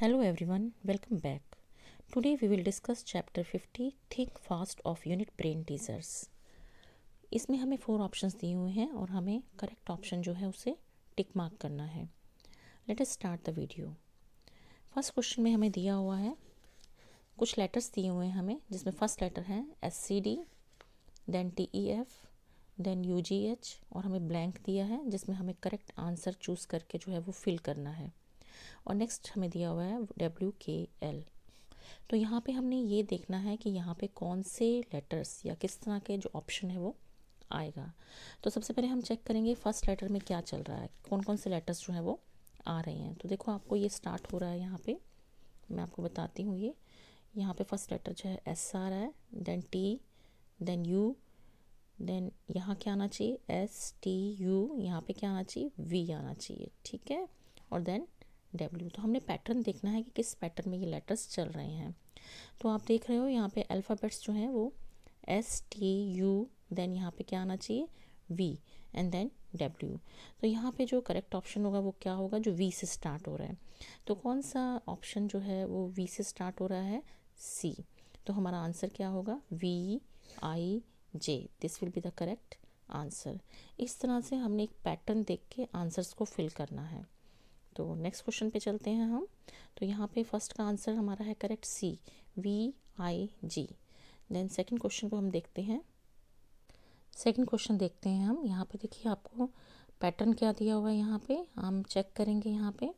Hello everyone, welcome back. Today we will discuss chapter 50 Think Fast of Unit Brain Teasers. इसमें हमें 4 options दिए हुए हैं और हमें करेक्ट ऑप्शन जो है उसे टिक मार्क करना है. Let us start the video. First question में हमें दिया हुआ है कुछ लेटर्स दिए हुए हैं हमें, जिसमें फर्स्ट लेटर है SCD, then TEF, then UGH और हमें ब्लैंक दिया है जिसमें हमें करेक्ट आंसर चूज़ करके जो है वो फिल करना है. और नेक्स्ट हमें दिया हुआ है WKL. तो यहाँ पे हमने ये देखना है कि यहाँ पे कौन से लेटर्स या किस तरह के जो ऑप्शन है वो आएगा. तो सबसे पहले हम चेक करेंगे फर्स्ट लेटर में क्या चल रहा है, कौन कौन से लेटर्स जो है वो आ रहे हैं. तो देखो आपको ये स्टार्ट हो रहा है यहाँ पे, मैं आपको बताती हूँ. ये यहाँ पे फर्स्ट लेटर जो है S आ रहा है, then T, then U, then यहाँ क्या आना चाहिए STU, यहाँ पे क्या आना चाहिए V आना चाहिए, ठीक है, और देन W. तो हमने पैटर्न देखना है कि किस पैटर्न में ये लेटर्स चल रहे हैं. तो आप देख रहे हो यहाँ पे अल्फ़ाबेट्स जो हैं वो STU, देन यहाँ पे क्या आना चाहिए V एंड देन W. तो यहाँ पे जो करेक्ट ऑप्शन होगा वो क्या होगा, जो V से स्टार्ट हो रहा है. तो कौन सा ऑप्शन जो है वो V से स्टार्ट हो रहा है, C. तो हमारा आंसर क्या होगा VIJ. This will be the correct answer. इस तरह से हमने एक पैटर्न देख के आंसर्स को फिल करना है. तो नेक्स्ट क्वेश्चन पे चलते हैं हम. तो यहाँ पे फर्स्ट का आंसर हमारा है correct C, VIG. Then second question को हम देखते हैं. सेकंड क्वेश्चन देखते हैं हम. यहाँ पे देखिए आपको पैटर्न क्या दिया हुआ है, यहाँ पे हम चेक करेंगे. यहाँ पे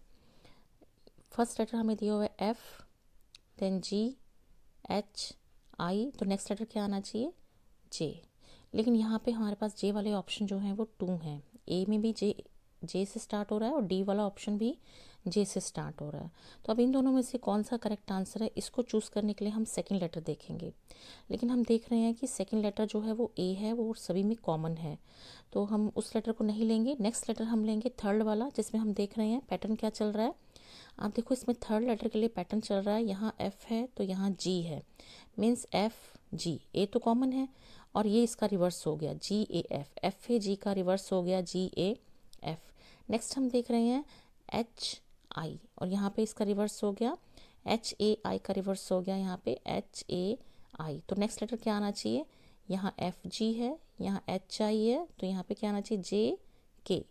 फर्स्ट लेटर हमें दिया हुआ है F, then G, H, I. तो नेक्स्ट लेटर क्या आना चाहिए J. लेकिन यहाँ पे हमारे पास J वाले ऑप्शन जो हैं वो 2 हैं. A में भी J से स्टार्ट हो रहा है और D वाला ऑप्शन भी J से स्टार्ट हो रहा है. तो अब इन दोनों में से कौन सा करेक्ट आंसर है, इसको चूज़ करने के लिए हम सेकंड लेटर देखेंगे. लेकिन हम देख रहे हैं कि सेकंड लेटर जो है वो A है, वो सभी में कॉमन है, तो हम उस लेटर को नहीं लेंगे. नेक्स्ट लेटर हम लेंगे थर्ड वाला, जिसमें हम देख रहे हैं पैटर्न क्या चल रहा है. आप देखो इसमें थर्ड लेटर के लिए पैटर्न चल रहा है, यहाँ F है तो यहाँ G है, मीन्स FG. A तो कॉमन है और ये इसका रिवर्स हो गया GAF. FAG का रिवर्स हो गया GAF. नेक्स्ट हम देख रहे हैं HI और यहाँ पे इसका रिवर्स हो गया HAI का रिवर्स हो गया यहाँ पे HAI. तो नेक्स्ट लेटर क्या आना चाहिए, यहाँ FG है, यहाँ HI है, तो यहाँ पे क्या आना चाहिए JK.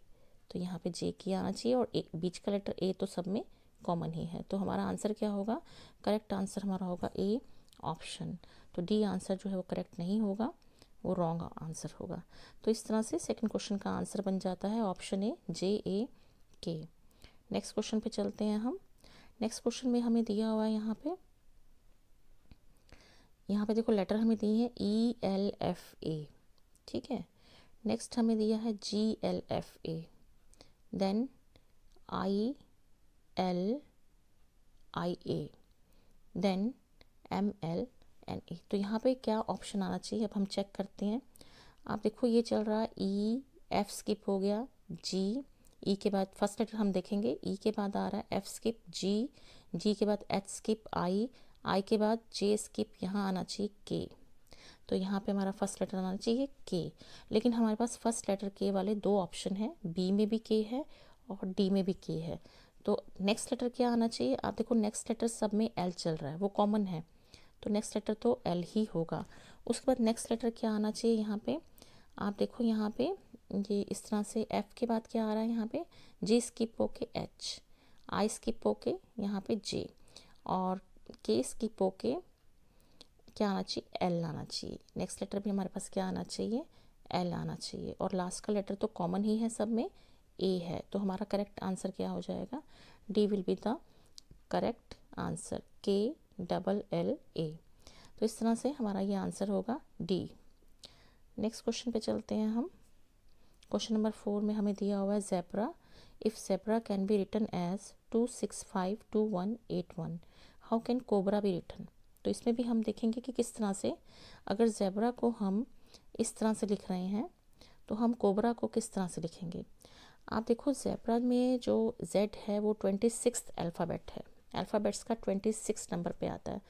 तो यहाँ पे JK आना चाहिए और बीच का लेटर A तो सब में कॉमन ही है. तो हमारा आंसर क्या होगा, करेक्ट आंसर हमारा होगा A ऑप्शन. तो D आंसर जो है वो करेक्ट नहीं होगा, वो रॉन्ग आंसर होगा. तो इस तरह से सेकंड क्वेश्चन का आंसर बन जाता है option A JAK. Next question पे चलते हैं हम. नेक्स्ट क्वेश्चन में हमें दिया हुआ है यहाँ पे देखो लेटर हमें दी है ELFA, ठीक है. नेक्स्ट हमें दिया है GLFA, then ILIA, then MLNA. तो यहाँ पे क्या ऑप्शन आना चाहिए, अब हम चेक करते हैं. आप देखो ये चल रहा है EF स्किप हो गया, G के बाद फर्स्ट लेटर हम देखेंगे, E के बाद आ रहा है F स्किप, G के बाद H स्किप, I के बाद J स्किप, यहाँ आना चाहिए K. तो यहाँ पे हमारा फर्स्ट लेटर आना चाहिए K. लेकिन हमारे पास फर्स्ट लेटर K वाले 2 ऑप्शन हैं, B में भी K है और D में भी K है. तो नेक्स्ट लेटर क्या आना चाहिए, आप देखो नेक्स्ट लेटर सब में L चल रहा है, वो कॉमन है, तो नेक्स्ट लेटर तो L ही होगा. उसके बाद नेक्स्ट लेटर क्या आना चाहिए, यहाँ पे आप देखो यहाँ पे ये इस तरह से F के बाद क्या आ रहा है, यहाँ पे J स्किप होके H, I स्किप होके यहाँ पे J और K स्किप होके क्या आना चाहिए L आना चाहिए. नेक्स्ट लेटर भी हमारे पास क्या आना चाहिए L आना चाहिए और लास्ट का लेटर तो कॉमन ही है, सब में A है. तो हमारा करेक्ट आंसर क्या हो जाएगा, D will be the correct answer, KLLA. तो इस तरह से हमारा ये आंसर होगा D. नेक्स्ट क्वेश्चन पे चलते हैं हम. क्वेश्चन नंबर 4 में हमें दिया हुआ है zebra. If zebra can be written as 2652181, how can cobra be written. तो इसमें भी हम देखेंगे कि किस तरह से, अगर ज़ेब्रा को हम इस तरह से लिख रहे हैं तो हम कोबरा को किस तरह से लिखेंगे. आप देखो ज़ेब्रा में जो Z है वो 26th अल्फ़ाबेट है, अल्फ़ाबेट्स का 26 नंबर पे आता है.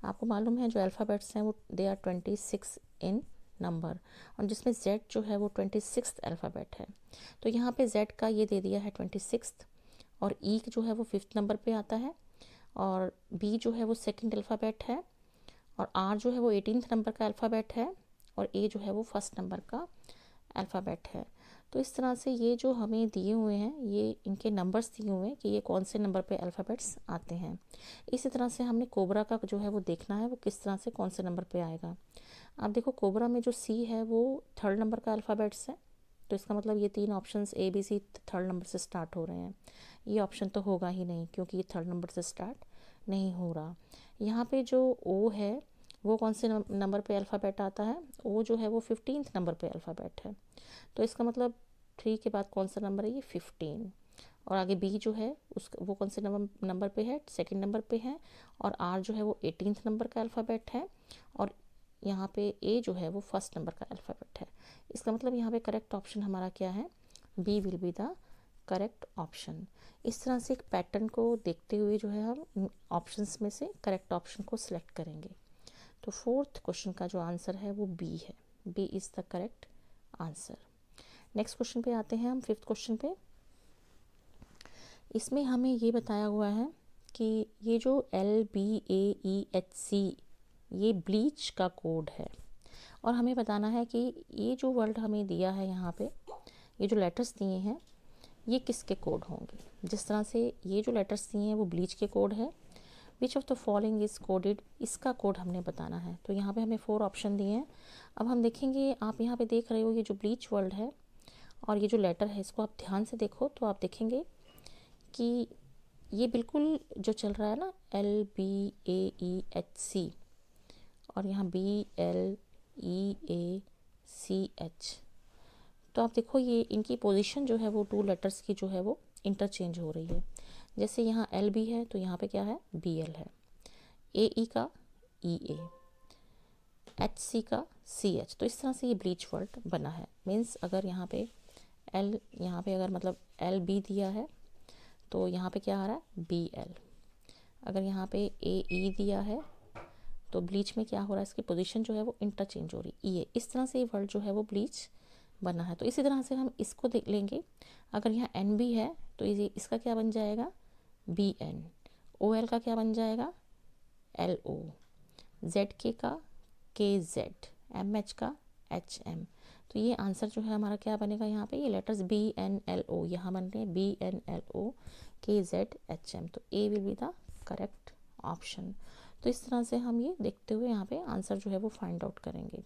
आपको मालूम है जो अल्फ़ाबेट्स हैं वो दे आर 26 इन नंबर, और जिसमें Z जो है वो 26th अल्फ़ाबेट है. तो यहाँ पे Z का ये दे दिया है 26th और E जो है वो 5th नंबर पे आता है और बी जो है वो सेकंड अल्फ़ाबेट है, और आर जो है वो 18th नंबर का अल्फ़ाबेट है, और ए जो है वो फर्स्ट नंबर का अल्फ़ाबेट है। तो इस तरह से ये जो हमें दिए हुए हैं, ये इनके नंबर्स दिए हुए हैं कि ये कौन से नंबर पे अल्फ़ाबेट्स आते हैं। इसी तरह से हमने कोबरा का जो है वो देखना है वो किस तरह से कौन से नंबर पे आएगा। अब देखो कोबरा में जो सी है वो थर्ड नंबर का अल्फ़ाबेट्स है, तो इसका मतलब ये तीन options A B C third number से स्टार्ट हो रहे हैं। ये ऑप्शन तो होगा ही नहीं क्योंकि ये थर्ड नंबर से स्टार्ट नहीं हो रहा। यहाँ पे जो ओ है वो कौन से नंबर पे अल्फ़ाबेट आता है, ओ जो है वो 15th नंबर पे अल्फ़ाबेट है। तो इसका मतलब 3 के बाद कौन सा नंबर है, ये 15। और आगे बी जो है वो कौन से नंबर पे है, सेकंड नंबर पे है। और आर जो है वो 18th नंबर का अल्फ़ाबेट है, और यहाँ पे ए जो है वो फर्स्ट नंबर का अल्फ़ाबेट है। इसका मतलब यहाँ पे करेक्ट ऑप्शन हमारा क्या है, B will be the correct option. इस तरह से एक पैटर्न को देखते हुए जो है हम ऑप्शंस में से करेक्ट ऑप्शन को सिलेक्ट करेंगे। तो फोर्थ क्वेश्चन का जो आंसर है वो बी है, B is the correct answer. Next question पे आते हैं हम, फिफ्थ क्वेश्चन पे। इसमें हमें ये बताया हुआ है कि ये जो LBAEHC ये ब्लीच का कोड है, और हमें बताना है कि ये जो वर्ड हमें दिया है यहाँ पे, ये जो लेटर्स दिए हैं ये किसके कोड होंगे। जिस तरह से ये जो लेटर्स दिए हैं वो ब्लीच के कोड है। Which of the following is coded, इसका कोड हमने बताना है। तो यहाँ पे हमें 4 ऑप्शन दिए हैं। अब हम देखेंगे, आप यहाँ पे देख रहे हो ये जो ब्लीच वर्ड है और ये जो लेटर है, इसको आप ध्यान से देखो तो आप देखेंगे कि ये बिल्कुल जो चल रहा है ना LBAEHC, और यहाँ BLEACH, तो आप देखो ये इनकी पोजीशन जो है वो 2 लेटर्स की जो है वो इंटरचेंज हो रही है। जैसे यहाँ LB है तो यहाँ पे क्या है, BL है। AE का EA, HC का CH। तो इस तरह से ये ब्लीच वर्ड बना है। मीन्स अगर यहाँ पे अगर मतलब LB दिया है तो यहाँ पे क्या आ रहा है, BL। अगर यहाँ पे AE दिया है तो ब्लीच में क्या हो रहा है, इसकी पोजीशन जो है वो इंटरचेंज हो रही है, EA। इस तरह से ये वर्ड जो है वो ब्लीच बना है। तो इसी तरह से हम इसको देख लेंगे। अगर यहाँ NB है तो इसका क्या बन जाएगा, BN। OL का क्या बन जाएगा, LO। ZK का KZ, MH का HM। तो ये आंसर जो है हमारा क्या बनेगा, यहाँ पे ये लेटर्स BNLO यहाँ बन रहे हैं, BNLO KZHM। तो A will be the correct option. तो इस तरह से हम ये देखते हुए यहाँ पे आंसर जो है वो फाइंड आउट करेंगे।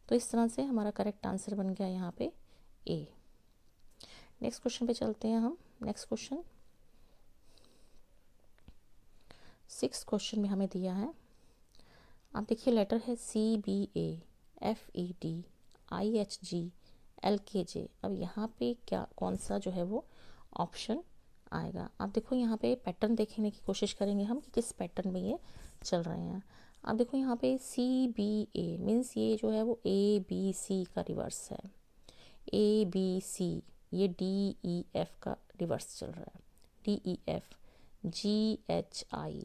तो इस तरह से हमारा करेक्ट आंसर बन गया यहाँ पे A। नेक्स्ट क्वेश्चन पे चलते हैं हम। नेक्स्ट क्वेश्चन, 6th क्वेश्चन में हमें दिया है, आप देखिए लेटर है CBA FED IHG LKJ। अब यहाँ पे क्या कौन सा जो है वो ऑप्शन आएगा। आप देखो यहाँ पे पैटर्न देखने की कोशिश करेंगे हम कि किस पैटर्न में ये चल रहे हैं। आप देखो यहाँ पे CBA मीन्स ये जो है वो ABC का रिवर्स है। ABC ये DEF का रिवर्स चल रहा है, DEF GHI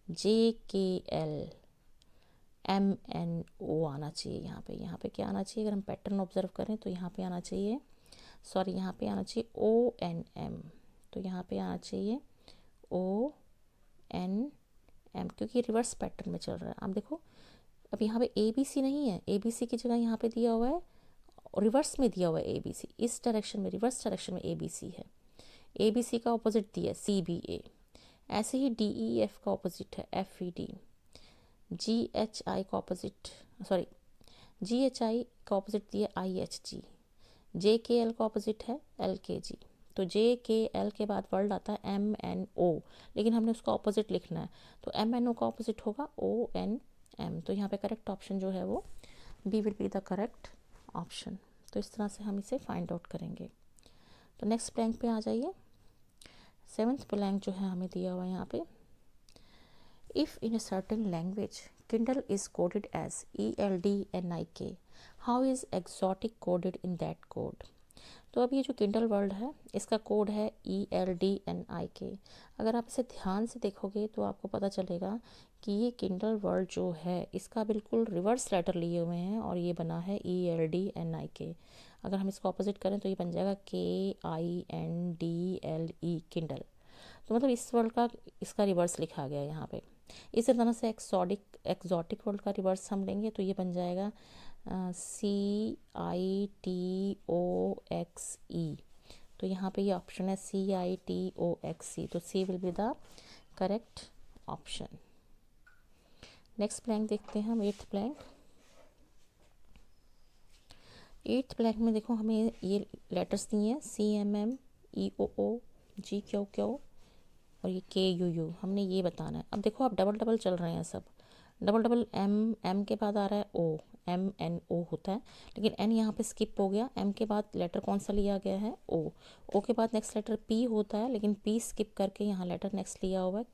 JKL MNO आना चाहिए यहाँ पे। यहाँ पे क्या आना चाहिए, अगर हम पैटर्न ऑब्जर्व करें तो यहाँ पे आना चाहिए, सॉरी यहाँ पे आना चाहिए ONM। तो यहाँ पे आना चाहिए ONM क्योंकि रिवर्स पैटर्न में चल रहा है। आप देखो अब यहाँ पे ABC नहीं है, ABC की जगह यहाँ पे दिया हुआ है, रिवर्स में दिया हुआ है ABC, इस डायरेक्शन में रिवर्स डायरेक्शन में ABC है। ABC का ऑपोजिट दिया है CBA। ऐसे ही DEF का ऑपोजिट है FED। GHI का ऑपोजिट, सॉरी GHI का ऑपोजिट दिया IHG। JKL का ऑपोजिट है LKG। तो JKL के बाद वर्ड आता है MNO, लेकिन हमने उसका ऑपोजिट लिखना है, तो MNO का ऑपोजिट होगा ONM। तो यहाँ पे करेक्ट ऑप्शन जो है वो B will be the correct option. तो इस तरह से हम इसे फाइंड आउट करेंगे। तो नेक्स्ट ब्लैंक पे आ जाइए। 7th ब्लैंक जो है हमें दिया हुआ है यहाँ पे, if in a certain language Kindle is coded as ELDNIK, how is exotic coded in that code? तो अब ये जो Kindle वर्ड है इसका कोड है ELDNIK। अगर आप इसे ध्यान से देखोगे तो आपको पता चलेगा कि ये Kindle वर्ड जो है इसका बिल्कुल रिवर्स लेटर लिए हुए हैं और ये बना है ELDNIK। अगर हम इसको ऑपोजिट करें तो ये बन जाएगा KINDLE Kindle। तो मतलब इस वर्ड का इसका रिवर्स लिखा गया है यहाँ पे। इसी तरह से एक्सोटिक वर्ड का रिवर्स हम लेंगे तो ये बन जाएगा CITOXE। तो यहाँ पे ये ऑप्शन है CITOXE, तो C will be the correct option. Next blank देखते हैं हम, एट्थ ब्लैंक में देखो हमें ये लेटर्स दिए हैं CMMEOO GQQ और ये KUU, हमने ये बताना है। अब देखो आप डबल डबल चल रहे हैं सब, डबल M के बाद आ रहा है O, MNO होता है, लेकिन N यहाँ पे स्किप हो गया। M के बाद लेटर कौन सा लिया गया है? O के बाद नेक्स्ट लेटर P होता है, लेकिन P स्किप करके यहाँ लेटर नेक्स्ट लिया हुआ है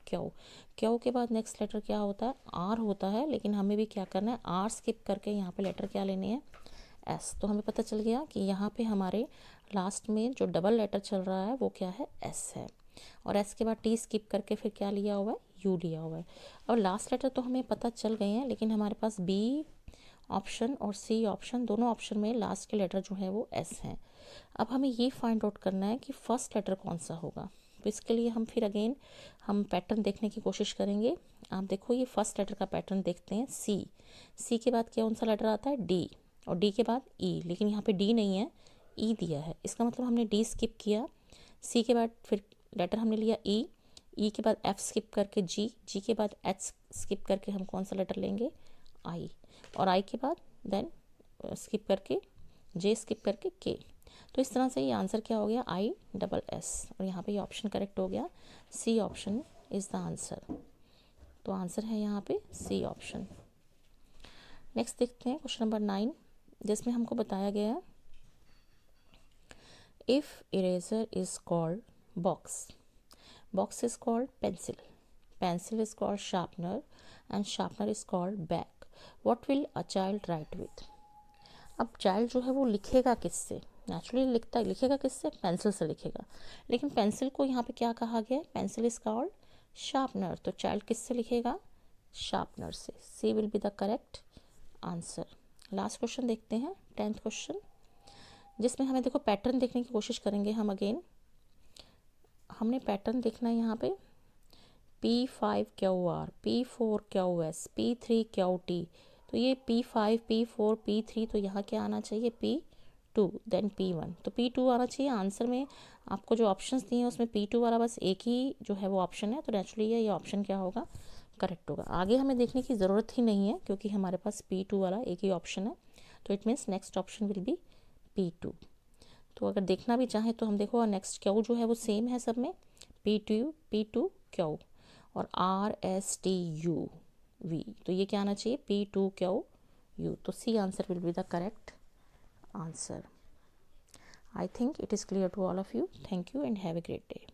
Q के बाद नेक्स्ट लेटर क्या होता है? R होता है, लेकिन हमें भी क्या करना है? R स्किप करके यहाँ पे लेटर क्या लेने हैं? S। तो हमें पता चल गया कि यहाँ पे हमारे लास्ट में जो डबल लेटर चल रहा है वो क्या है? S है। और S के बाद T स्किप करके फिर क्या लिया हुआ है? U लिया हुआ है। अब लास्ट लेटर तो हमें पता चल गए हैं, लेकिन हमारे पास B ऑप्शन और C ऑप्शन, दोनों ऑप्शन में लास्ट के लेटर जो है वो S हैं। अब हमें ये फाइंड आउट करना है कि फर्स्ट लेटर कौन सा होगा। तो इसके लिए हम फिर अगेन हम पैटर्न देखने की कोशिश करेंगे। आप देखो ये फर्स्ट लेटर का पैटर्न देखते हैं, C के बाद कौन सा लेटर आता है? D, और D के बाद E, लेकिन यहाँ पे D नहीं है, E दिया है। इसका मतलब हमने D स्किप किया। C के बाद फिर लेटर हमने लिया E के बाद F स्किप करके G के बाद H स्किप करके हम कौन सा लेटर लेंगे? I, और I के बाद देन स्किप करके J स्किप करके K। तो इस तरह से ये आंसर क्या हो गया? ISS, और यहाँ पे ये ऑप्शन करेक्ट हो गया, C option is the answer. तो आंसर है यहाँ पे C ऑप्शन। नेक्स्ट देखते हैं क्वेश्चन नंबर 9, जिसमें हमको बताया गया है if eraser is called box is called pencil is called sharpener and sharpener is called bag, what will a child right with. अब चाइल्ड जो है वो लिखेगा किससे? नेचुरली लिखेगा किससे? पेंसिल से लिखेगा, लेकिन पेंसिल को यहाँ पे क्या कहा गया है? पेंसिल इज़ कॉल्ड शार्पनर, तो चाइल्ड किससे लिखेगा? शार्पनर से। C will be the correct answer. Last question देखते हैं, 10th क्वेश्चन, जिसमें हमें देखो पैटर्न देखने की कोशिश करेंगे हम अगेन। हमने पैटर्न देखना है यहाँ पे P5QR, P4QS, P3QT। तो ये P5, P4, P3, तो यहाँ क्या आना चाहिए? P2, then P1। तो P2 आना चाहिए। आंसर में आपको जो ऑप्शंस दिए हैं उसमें P2 वाला बस एक ही जो है वो ऑप्शन है, तो नेचुरली ये ऑप्शन क्या होगा? करेक्ट होगा। आगे हमें देखने की ज़रूरत ही नहीं है क्योंकि हमारे पास P2 वाला एक ही ऑप्शन है, तो it means next option will be P2। तो अगर देखना भी चाहें तो हम देखो नेक्स्ट Q जो है वो सेम है सब में, P2 Q, और RSTUV, तो ये क्या आना चाहिए? P2QU। तो C answer will be the correct answer. I think it is clear to all of you. Thank you and have a great day.